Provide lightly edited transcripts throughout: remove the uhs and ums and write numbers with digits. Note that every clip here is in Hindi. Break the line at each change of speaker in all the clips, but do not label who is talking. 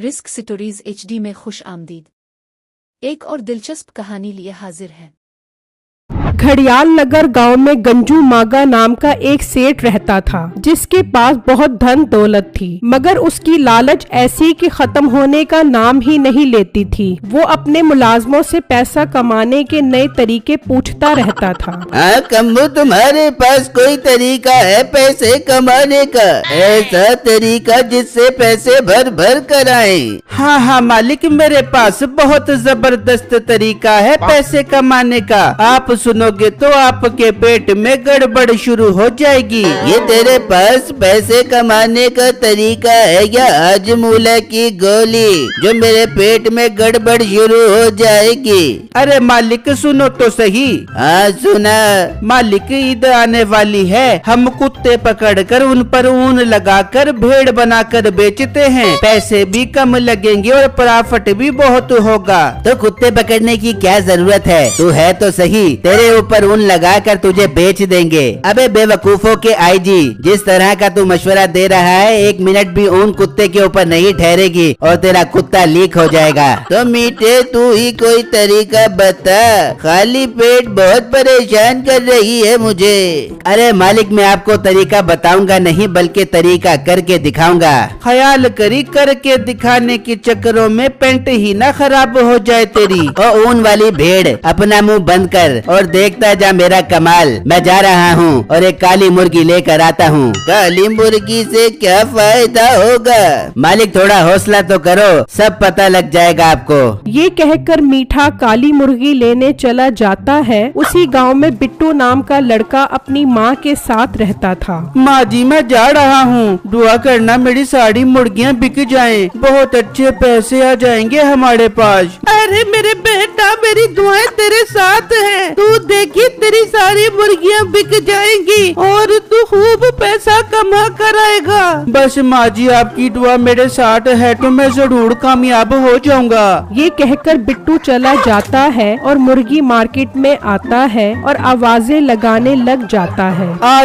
रिस्क स्टोरीज HD में खुश आमदीद। एक और दिलचस्प कहानी लिए हाजिर है।
घड़ियाल नगर गांव में गंजू मागा नाम का एक सेठ रहता था, जिसके पास बहुत धन दौलत थी, मगर उसकी लालच ऐसी कि खत्म होने का नाम ही नहीं लेती थी। वो अपने मुलाजमों से पैसा कमाने के नए तरीके पूछता रहता था।
कम्बू, तुम्हारे पास कोई तरीका है पैसे कमाने का? ऐसा तरीका जिससे पैसे भर भर कर आए।
हाँ मालिक, मेरे पास बहुत जबरदस्त तरीका है पैसे कमाने का। आप सुनोगे तो आपके पेट में गड़बड़ शुरू हो जाएगी।
ये तेरे पास पैसे कमाने का तरीका है या हाजमूला की गोली जो मेरे पेट में गड़बड़ शुरू हो जाएगी?
अरे मालिक, सुनो तो सही।
हाँ सुना।
मालिक, ईद आने वाली है। हम कुत्ते पकड़कर उन पर ऊन लगाकर भेड़ बनाकर बेचते हैं। पैसे भी कम लगेंगे और प्रॉफिट भी बहुत होगा।
तो कुत्ते पकड़ने की क्या जरूरत है? तू है तो सही, तेरे ऊपर ऊन लगाकर तुझे बेच देंगे। अबे बेवकूफों के आईजी, जिस तरह का तू मशवरा दे रहा है, 1 मिनट भी ऊन कुत्ते के ऊपर नहीं ठहरेगी और तेरा कुत्ता लीक हो जाएगा। तो मीठे, तू ही कोई तरीका बता। खाली पेट बहुत परेशान कर रही है मुझे। अरे मालिक, मैं आपको तरीका बताऊंगा नहीं, बल्कि तरीका करके दिखाऊंगा।
ख्याल करी करके दिखाने के चक्करों में पेंट ही ना खराब हो जाए तेरी।
और ऊन वाली भेड़, अपना मुंह बंद कर और देखता जा मेरा कमाल। मैं जा रहा हूँ और एक काली मुर्गी लेकर आता हूँ। काली मुर्गी से क्या फायदा होगा? मालिक, थोड़ा हौसला तो करो, सब पता लग जाएगा आपको।
ये कहकर मीठा काली मुर्गी लेने चला जाता है। उसी गांव में बिट्टू नाम का लड़का अपनी माँ के साथ रहता था।
माँ जी, मैं जा रहा हूँ, दुआ करना मेरी सारी मुर्गियाँ बिक जाएं, बहुत अच्छे पैसे आ जाएंगे हमारे पास।
अरे मेरे बेटा, मेरी दुआएं तेरे साथ हैं। तू देखी, तेरी सारी मुर्गियाँ बिक जाएंगी और तू खूब पैसा कमा कर आएगा।
बस माँ जी, आपकी दुआ मेरे साथ है तो मैं जरूर कामयाब हो जाऊंगा।
ये कहकर बिट्टू चला जाता है और मुर्गी मार्केट में आता है और आवाजें लगाने लग जाता है।
आ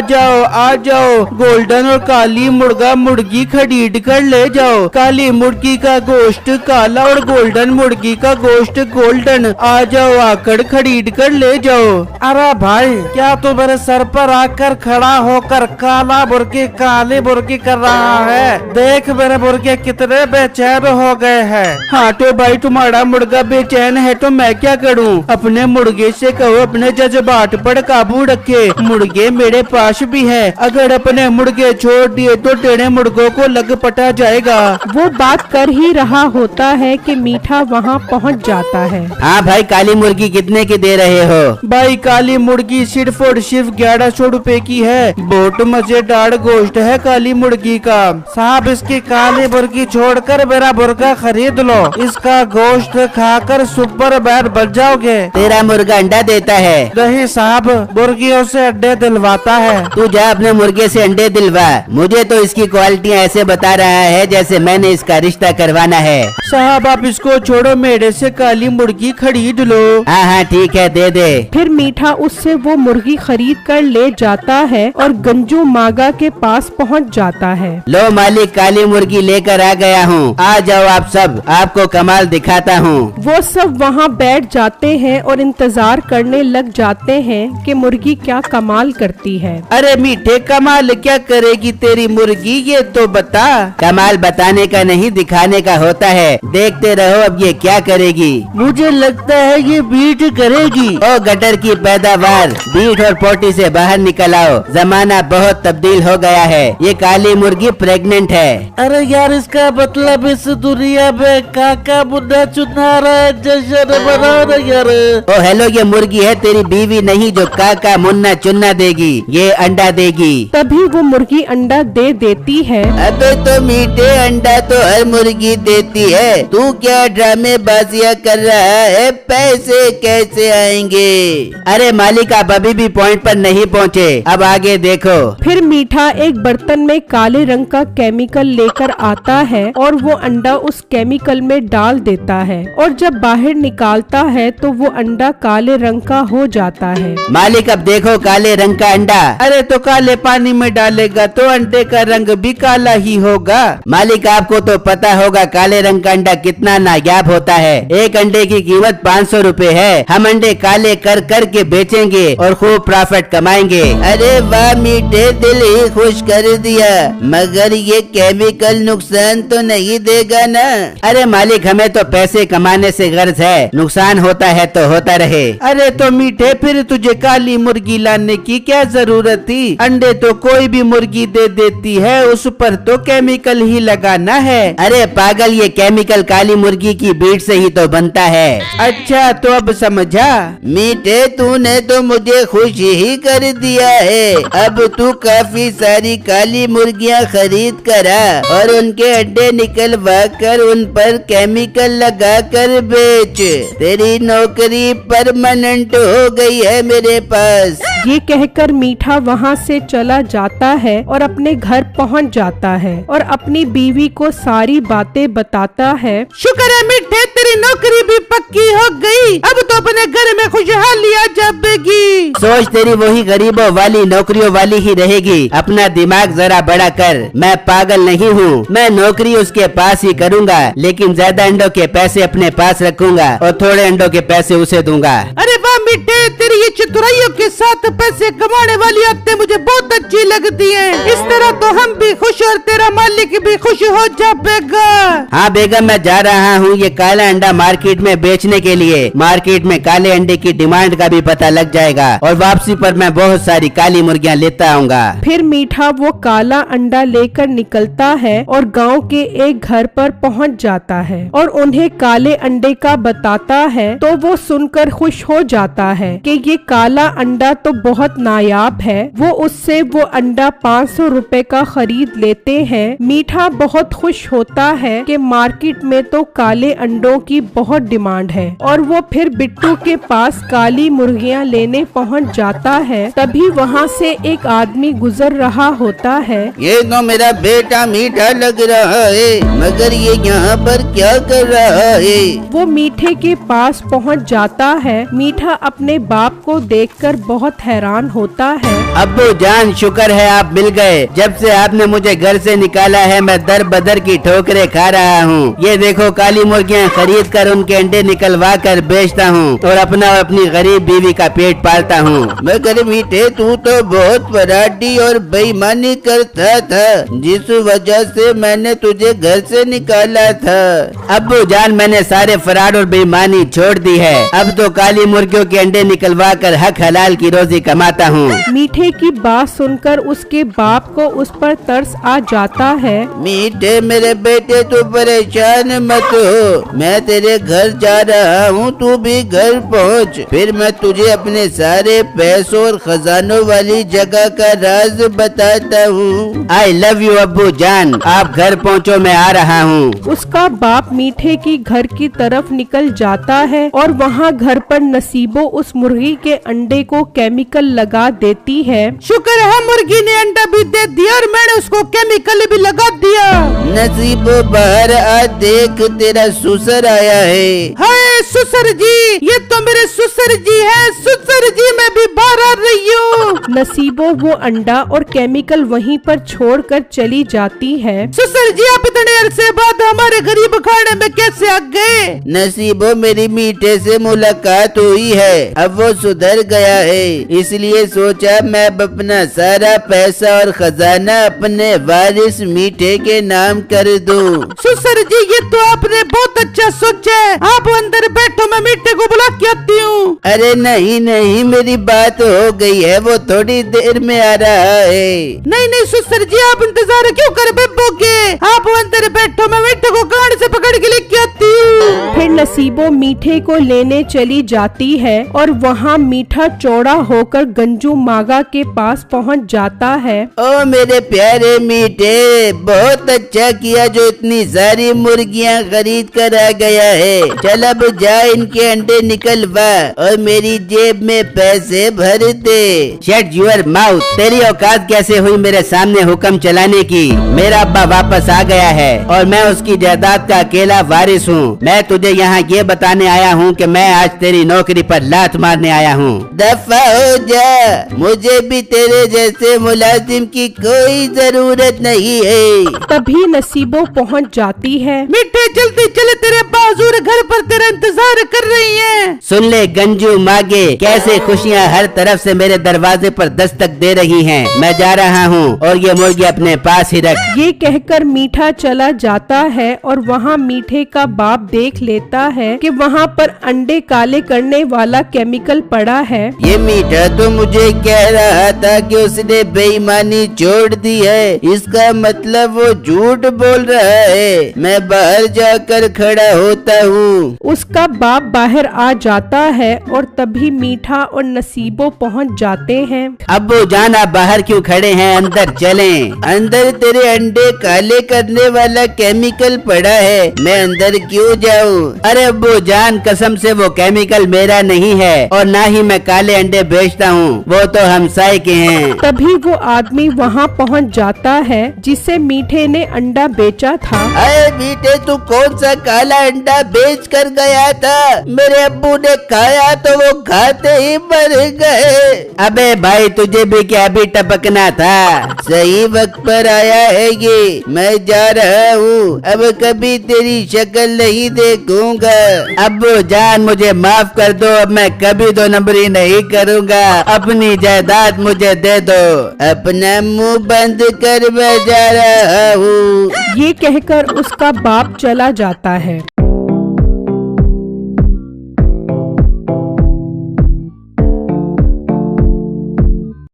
जाओ, गोल्डन और काली मुर्गा मुर्गी खरीद कर ले जाओ। काली मुर्गी का गोश्त काला और गोल्डन मुर्गी का गोश्त गोल्डन। आ जाओ, आकर खरीद कर ले जाओ। अरे भाई, क्या तू मेरे सर पर आकर खड़ा होकर काला मुर्गी काली मुर्गी कर रहा है? देख मेरे मुर्गे कितने बेचैन हो गए हैं। हाँ तो भाई, तुम्हारा मुर्गा बेचैन है तो मैं क्या करूँ? अपने मुर्गे से कहो अपने जज्बात पर काबू रखे। मुर्गे मेरे पास भी है, अगर अपने मुर्गे छोड़ दिए तो तेरे मुर्गों को लग पटा जाएगा।
वो बात कर ही रहा होता है कि मीठा वहाँ पहुँच जाता है।
हाँ भाई, काली मुर्गी कितने की दे रहे हो?
भाई, काली मुर्गी सिर्फ और सिर्फ 1100 रुपए की है। बहुत मजेदार गोश्त है काली मुर्गी का। साहब, इसकी काली मुर्गी छोड़कर मेरा मुर्गा खरीद लो। इसका गोश्त खाकर सुपर मैन बन जाओगे।
तेरा मुर्गा अंडा देता है?
नहीं साहब, मुर्गियों से अंडे दिलवाता है।
तू जा अपने मुर्गे से अंडे दिलवा। मुझे तो इसकी क्वालिटियाँ ऐसे बता रहा है जैसे मैंने इसका रिश्ता करवाना है।
साहब, आप इसको छोड़ो, मेरे से काली मुर्गी खरीद लो।
हाँ ठीक है, दे दे।
फिर मीठा उससे वो मुर्गी खरीद कर ले जाता है और गंजू मागा के पास पहुंच जाता है।
लो मालिक, काली मुर्गी लेकर आ गया हूँ, आ जाओ आप सब, आपको कमाल दिखाता हूँ।
वो सब वहाँ बैठ जाते हैं और इंतजार करने लग जाते हैं कि मुर्गी क्या कमाल करती है।
अरे मीठे, कमाल क्या करेगी तेरी मुर्गी, ये तो बता।
कमाल बताने का नहीं, दिखाने का होता है। देखते रहो अब ये क्या करेगी।
मुझे लगता है ये बीट करेगी।
ओ गटर की पैदावार, बीट और पोटी से बाहर निकल आओ, जमाना बहुत तब्दील हो गया है। ये काली मुर्गी प्रेग्नेंट है।
अरे यार, इसका मतलब इस दुनिया में काका मुन्ना चुना रहा है, जश्न मना रहा यार।
ओ हेलो, ये मुर्गी है तेरी बीवी नहीं जो काका मुन्ना चुन्ना देगी, ये अंडा देगी।
तभी वो मुर्गी अंडा दे देती है।
अबे तो मीठे, अंडा तो हर मुर्गी देती है, तू क्या ड्रामेबाजी मुर्गियाँ कर रहा है, पैसे कैसे आएंगे? अरे मालिक, आप अभी भी पॉइंट पर नहीं पहुँचे, अब आगे देखो।
फिर मीठा एक बर्तन में काले रंग का केमिकल लेकर आता है और वो अंडा उस केमिकल में डाल देता है और जब बाहर निकालता है तो वो अंडा काले रंग का हो जाता है।
मालिक, अब देखो काले रंग का अंडा।
अरे तो काले पानी में डालेगा तो अंडे का रंग भी काला ही होगा।
मालिक, आपको तो पता होगा काले रंग का अंडा कितना नायाब होता है। एक अंडे की कीमत 500 रुपए है। हम अंडे काले कर कर के बेचेंगे और खूब प्रॉफिट कमाएंगे। अरे वाह मीठे, दिल ही खुश कर दिया। मगर ये केमिकल नुकसान तो नहीं देगा ना? अरे मालिक, हमें तो पैसे कमाने से गर्ज है, नुकसान होता है तो होता रहे।
अरे तो मीठे, फिर तुझे काली मुर्गी लाने की क्या जरूरत थी? अंडे तो कोई भी मुर्गी दे देती है, उस पर तो केमिकल ही लगाना है।
अरे पागल, ये केमिकल काली मुर्गी की बीट से ही तो बनता है।
अच्छा, तो अब समझा।
मीठे, तूने तो मुझे खुश ही कर दिया है। अब तू काफी सारी काली मुर्गियाँ खरीद कर आ और उनके अंडे निकलवा कर उन पर केमिकल लगा कर बेच। तेरी नौकरी परमानेंट हो गई है मेरे पास।
ये कहकर मीठा वहाँ से चला जाता है और अपने घर पहुँच जाता है और अपनी बीवी को सारी बातें बताता है।
शुक्र है मीठे, तेरी नौकरी भी पक्की हो गई। अब तो अपने घर में खुशहाली आ जाएगी।
सोच तेरी वही गरीबों वाली नौकरियों वाली ही रहेगी। अपना दिमाग जरा बड़ा कर। मैं पागल नहीं हूँ, मैं नौकरी उसके पास ही करूँगा, लेकिन ज्यादा अंडों के पैसे अपने पास रखूंगा और थोड़े अंडों के पैसे उसे दूंगा।
अरे वाह मीठे, तेरी ये चतुराइयों के साथ पैसे कमाने वाली आदतें मुझे बहुत अच्छी लगती हैं। इस तरह तो हम भी खुश और तेरा मालिक भी खुश हो जाएगा।
हाँ बेगम, मैं जा रहा हूँ ये काला अंडा मार्केट में बेचने के लिए। मार्केट में काले अंडे की डिमांड का भी पता लग जाएगा और वापसी पर मैं बहुत सारी काली मुर्गियाँ लेता आऊंगा।
फिर मीठा वो काला अंडा लेकर निकलता है और गांव के एक घर पर पहुंच जाता है और उन्हें काले अंडे का बताता है तो वो सुनकर खुश हो जाता है कि ये काला अंडा तो बहुत नायाब है। वो उससे वो अंडा 500 रुपए का खरीद लेते हैं। मीठा बहुत खुश होता है कि मार्केट में तो काले अंडों की बहुत डिमांड है और वो फिर बिट्टू के पास काली मुर्गियां लेने पहुंच जाता है। तभी वहां से एक आदमी गुजर रहा होता है।
ये तो मेरा बेटा मीठा लग रहा है, मगर ये यहाँ पर क्या कर रहा है?
वो मीठे के पास पहुंच जाता है। मीठा अपने बाप को देखकर बहुत हैरान होता है।
अब्बू जान, शुक्र है आप मिल गए। जब से आपने मुझे घर से निकाला है मैं दर बदर की ठोकरें खा रहा हूँ। ये देखो काली मुर्गियाँ खरीद कर उनके अंडे निकलवा कर बेचता हूँ और अपना और अपनी गरीब बीवी का पेट पालता हूँ। मगर मीठे, तू तो बहुत फराडी और बेईमानी करता था, जिस वजह से मैंने तुझे घर से निकाला था। अब्बू जान, मैंने सारे फराड और बेईमानी छोड़ दी है। अब तो काली मुर्गियों के अंडे निकलवा कर हक हलाल की रोजी कमाता हूँ।
मीठे की बात सुनकर उसके बाप को उस पर तरस आ जाता है।
मीठे मेरे बेटे, तू परेशान मत हो, मैं तेरे घर जा रहा हूँ, तू भी घर पहुँच। फिर मैं तुझे अपने सारे पैसों और खजानों वाली जगह का राज बताता हूँ। आई लव यू अब्बू जान, आप घर पहुँचो, मैं आ रहा हूँ।
उसका बाप मीठे की घर की तरफ निकल जाता है और वहाँ घर पर नसीबो उस मुर्गी के अंडे को केमिकल लगा देती है।
शुक्र है मुर्गी ने अंडा भी दे दिया और मैंने उसको केमिकल भी लगा दिया।
नसीबो, बाहर आ देख, तेरा ससुर आया है।
हाय ससुर जी, ये तो मेरे ससुर जी हैं। ससुर जी, मैं भी बाहर आ रही हूँ।
नसीबो वो अंडा और केमिकल वहीं पर छोड़कर चली जाती है।
ससुर जी, आप इतने अरसे बाद हमारे गरीब खाने में कैसे आ गए?
नसीबो, मेरी मीठे से मुलाकात हुई है, अब वो सुधर गया है, इसलिए सोचा मैं अपना सारा पैसा और खजाना अपने वारिस मीठे के नाम कर दूं।
ससुर जी, ये तो आपने बहुत अच्छा सोचा है। आप अंदर बैठो, मैं मीठे को बुला के आती हूँ।
अरे नहीं नहीं, मेरी बात हो गई है, वो थोड़ी देर में आ रहा है।
नहीं नहीं ससुर जी, आप इंतजार क्यों कर बैठोगे? आप अंदर बैठो, मैं मीठे को गाड़ी से पकड़ के लेके आती हूँ।
फिर नसीबो मीठे को लेने चली जाती है और वहाँ मीठा चौड़ा होकर गंजू मागा के पास पहुँच जाता है।
ओ मेरे प्यारे मीठे, बहुत अच्छा किया जो इतनी सारी मुर्गियाँ खरीद कर आ गया है। चल अब जा इनके अंडे निकलवा और मेरी जेब में पैसे भर दे। शट योर माउथ, तेरी औकात कैसे हुई मेरे सामने हुक्म चलाने की? मेरा अब्बा वापस आ गया है और मैं उसकी जायदाद का अकेला वारिस हूँ। मैं तुझे यहाँ ये बताने आया हूँ कि मैं आज तेरी नौकरी पर लात मारने आया हूँ। दफा हो जा, मुझे भी तेरे जैसे मुलाजिम की कोई जरूरत नहीं है।
तभी नसीबो पहुँच जाती है।
मीठे जल्दी चले, तेरे बाजूर घर पर तेरा इंतजार कर रही है।
सुन ले गंजू मागे, कैसे खुशियाँ हर तरफ से मेरे दरवाजे पर दस्तक दे रही हैं। मैं जा रहा हूँ और ये मुर्गी अपने पास ही रख।
ये कहकर मीठा चला जाता है और वहाँ मीठे का बाप देख लेता है कि वहाँ पर अंडे काले करने वाला केमिकल पड़ा है।
ये मीठा तो मुझे कह रहा था कि उसने बेईमानी छोड़ दी है, इसका मतलब वो झूठ बोल रहा है। मैं बाहर जाकर खड़ा होता हूँ।
उसका बाप बाहर आ जाता है और तभी मीठा और नसीबो पहुँच जाते हैं।
अब्बू जान, आप बाहर क्यों खड़े हैं? अंदर चलें। अंदर तेरे अंडे काले करने वाला केमिकल पड़ा है, मैं अंदर क्यों जाऊँ? अरे अब्बू जान, कसम से वो केमिकल मेरा नहीं है और ना ही मैं काले अंडे बेचता हूँ, वो तो हमसाए के हैं।
तभी वो आदमी वहाँ पहुँच जाता है जिसे मीठे ने अंडा बेचा था।
अरे मीठे, तू कौन सा काला अंडा बेच कर गया था? मेरे अब्बू ने खाया तो वो खाते ही मर गए। अबे भाई, तुझे भी क्या अभी टपकना था? सही वक्त पर आया है ये। मैं जा रहा हूँ, अब कभी तेरी शक्ल नहीं देखूंगा। अब्बू जान, मुझे माफ कर दो, अब मैं कभी 2 नंबरी नहीं करूँगा। अपनी जायदाद मुझे दे दो। अपना मुंह बंद कर, मैं जा रहा हूँ।
ये कहकर उसका बाप चला जाता है।